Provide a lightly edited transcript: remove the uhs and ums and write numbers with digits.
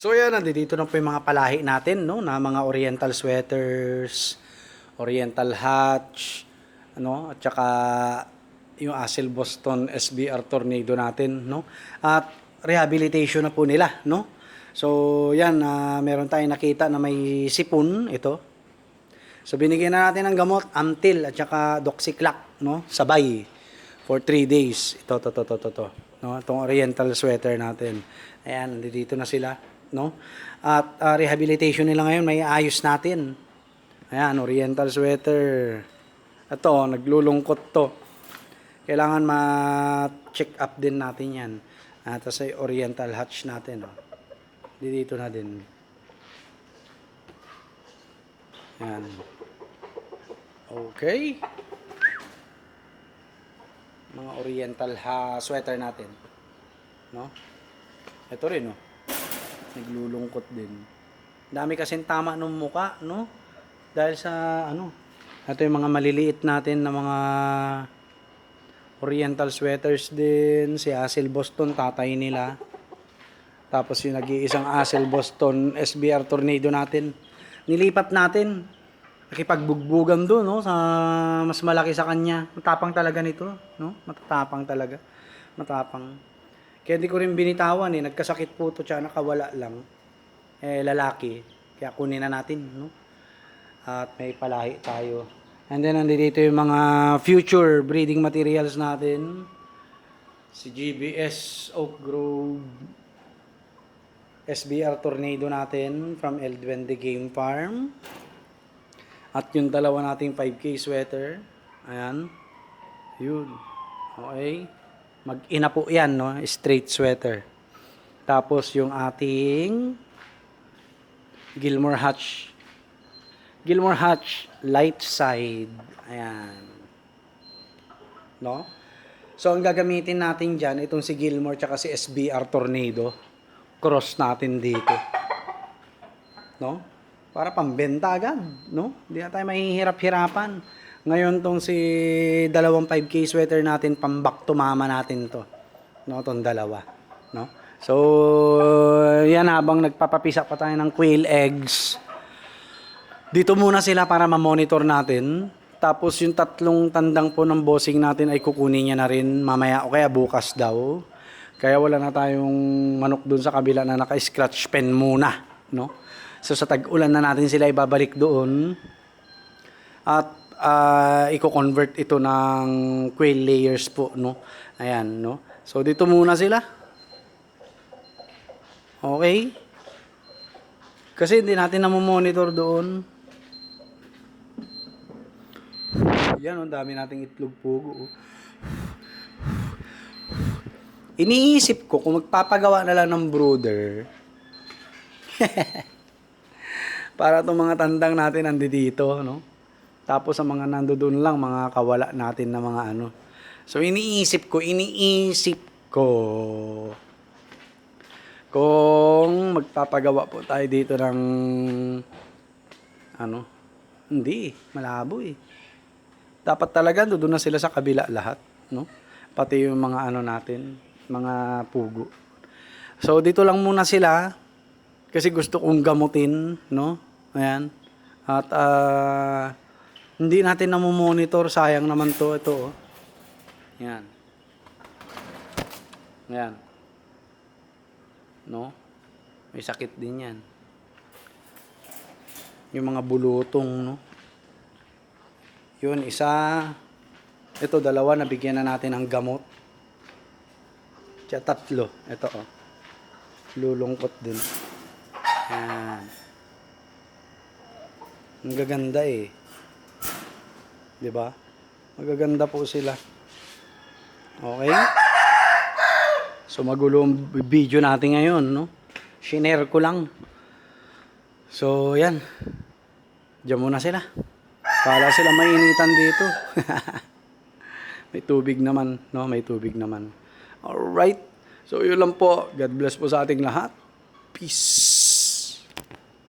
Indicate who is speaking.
Speaker 1: So yan, nandito na po yung mga palahi natin, no, na mga oriental sweaters, oriental hatch, ano, at saka yung Asil Boston SBR Tornado natin, no. At rehabilitation na po nila, no. So yan, meron tayong nakita na may sipon ito. So binigyan na natin ng gamot, Amtil at saka Doxyclac, no, sabay for 3 days. Ito. No, itong oriental sweater natin. Ayan, nandito na sila, no? At rehabilitation nila ngayon, may ayos natin. Ayan, oriental sweater. Ito, naglulungkot to. Kailangan ma-check up din natin yan. Tapos ay oriental hatch natin. Oh. Dito na din. Ayan. Okay. Mga oriental sweater natin. No? Ito rin, no? Naglulungkot din. Dami kasing tama ng muka, no? Dahil sa, ito yung mga maliliit natin na mga oriental sweaters din. Si Asil Boston, tatay nila. Tapos yung nag-iisang Asil Boston SBR Tornado natin. Nilipat natin. Nakipagbugbugan doon, no? Sa mas malaki sa kanya. Matapang talaga nito, no? Matatapang talaga. Matapang. Kaya di ko rin binitawan eh. Nagkasakit po ito, tsaka nakawala lang. Lalaki. Kaya kunin na natin, no? At may palahi tayo. And then, nandito yung mga future breeding materials natin. Si GBS Oak Grove SBR Tornado natin from El Duende Game Farm. At yung dalawa nating 5K sweater. Ayan. Yun. Okay. Mag-ina po yan, no? Straight sweater. Tapos yung ating Gilmore Hatch. Gilmore Hatch light side. Ayan. No? So, ang gagamitin natin dyan, itong si Gilmore tsaka si SBR Tornado. Cross natin dito. No? Para pambenta agad, no? Hindi na tayo mahihirap-hirapan. Ngayon tong si dalawang 5K sweater natin, pambak to mama natin to. No, tong dalawa, no? So, yan habang nagpapapisa pa tayo ng quail eggs. Dito muna sila para ma-monitor natin. Tapos yung tatlong tandang po ng bossing natin ay kukunin niya na rin mamaya o kaya bukas daw. Kaya wala na tayong manok dun sa kabila na naka-scratch pen muna, no? So sa tag-ulan na natin sila ibabalik doon. At i-convert ito ng quail layers po, no? Ayan, no? So dito muna sila. Okay? Kasi hindi natin na-monitor doon. Yan, ang dami nating itlog pugo. Iniisip ko kung magpapagawa na lang ng brooder. Para itong mga tandang natin nandito, no? Tapos sa mga nandoon lang, mga kawala natin na mga ano. So iniisip ko kung magpapagawa po tayo dito ng hindi, malabo eh. Dapat talaga doon na sila sa kabila lahat, no? Pati yung mga natin, mga pugo. So dito lang muna sila kasi gusto kong gamutin, no? Ayan. At hindi natin na-monitor, sayang naman to ito, oh. Ayan. Ayan. No? May sakit din yan. Yung mga bulutong, no? Yun, isa. Ito, dalawa, nabigyan na natin ng gamot. Tsaka tatlo. Ito, oh. Lulungkot din. Ayan. Ang gaganda eh. 'Di ba? Magaganda po sila. Okay? So magulo ang video natin ngayon, no? Shinare ko lang. So, yan. Diyan muna sila. Para sila mainitan dito. May tubig naman, no? May tubig naman. Alright. So, yun lang po. God bless po sa ating lahat. Peace.